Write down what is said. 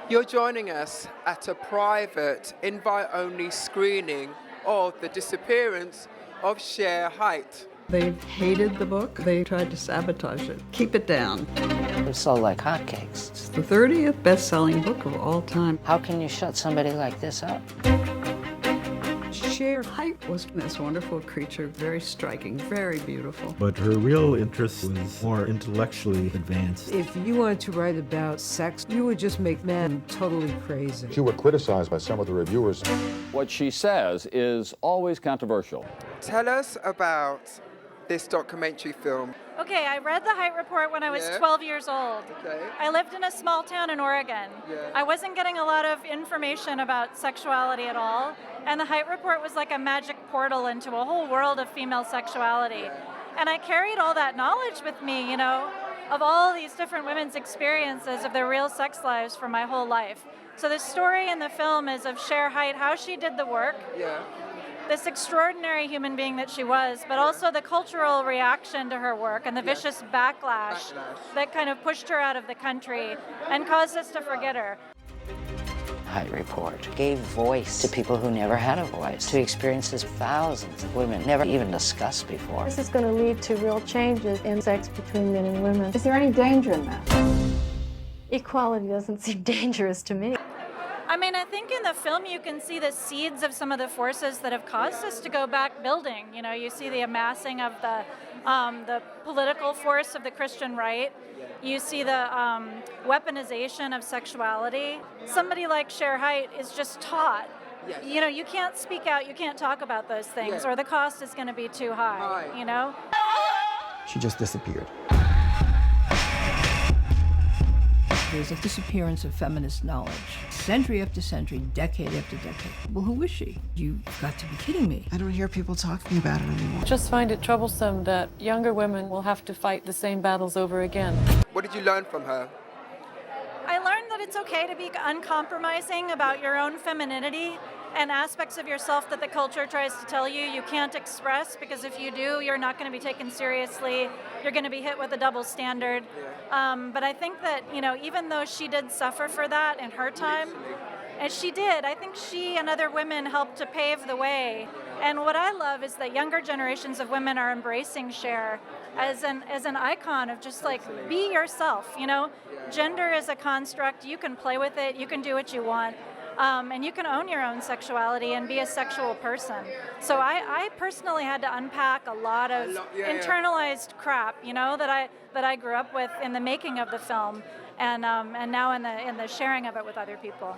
You're joining us at a private, invite-only screening of The Disappearance of Share Height. They hated the book. They tried to sabotage it. Keep it down. It sold like hotcakes. It's the 30th best-selling book of all time. How can you shut somebody like this up? Share Height was this wonderful creature, very striking, very beautiful. But her real interest was more intellectually advanced. If you wanted to write about sex, you would just make men totally crazy. She was criticized by some of the reviewers. What she says is always controversial. Tell us about this documentary film. Okay, I read the Height Report when I was 12 years old. Okay. I lived in a small town in Oregon. I wasn't getting a lot of information about sexuality at all, and the Height Report was like a magic portal into a whole world of female sexuality. And I carried all that knowledge with me, you know, of all these different women's experiences of their real sex lives for my whole life. So the story in the film is of Share Height, how she did the work, this extraordinary human being that she was, but also the cultural reaction to her work and the vicious backlash that kind of pushed her out of the country and caused us to forget her. Height Report gave voice to people who never had a voice, to experiences thousands of women never even discussed before. This is going to lead to real changes in sex between men and women. Is there any danger in that? Equality doesn't seem dangerous to me. I mean, I think in the film you can see the seeds of some of the forces that have caused us to go back building. You know, you see the amassing of the political force of the Christian right. You see the weaponization of sexuality. Somebody like Share Height is just taught, you know, you can't speak out, you can't talk about those things, or the cost is going to be too high, you know? She just disappeared. There's a disappearance of feminist knowledge. Century after century, decade after decade. Well, who is she? You've got to be kidding me. I don't hear people talking about it anymore. Just find it troublesome that younger women will have to fight the same battles over again. What did you learn from her? I learned that it's okay to be uncompromising about your own femininity and aspects of yourself that the culture tries to tell you you can't express, because if you do, you're not going to be taken seriously. You're going to be hit with a double standard. But I think that, you know, even though she did suffer for that in her time, and she did, I think she and other women helped to pave the way. And what I love is that younger generations of women are embracing Share as an icon of just like, be yourself, you know? Gender is a construct, you can play with it, you can do what you want. And you can own your own sexuality and be a sexual person. So I personally had to unpack a lot of internalized crap, you know, that I grew up with in the making of the film, and now in the sharing of it with other people.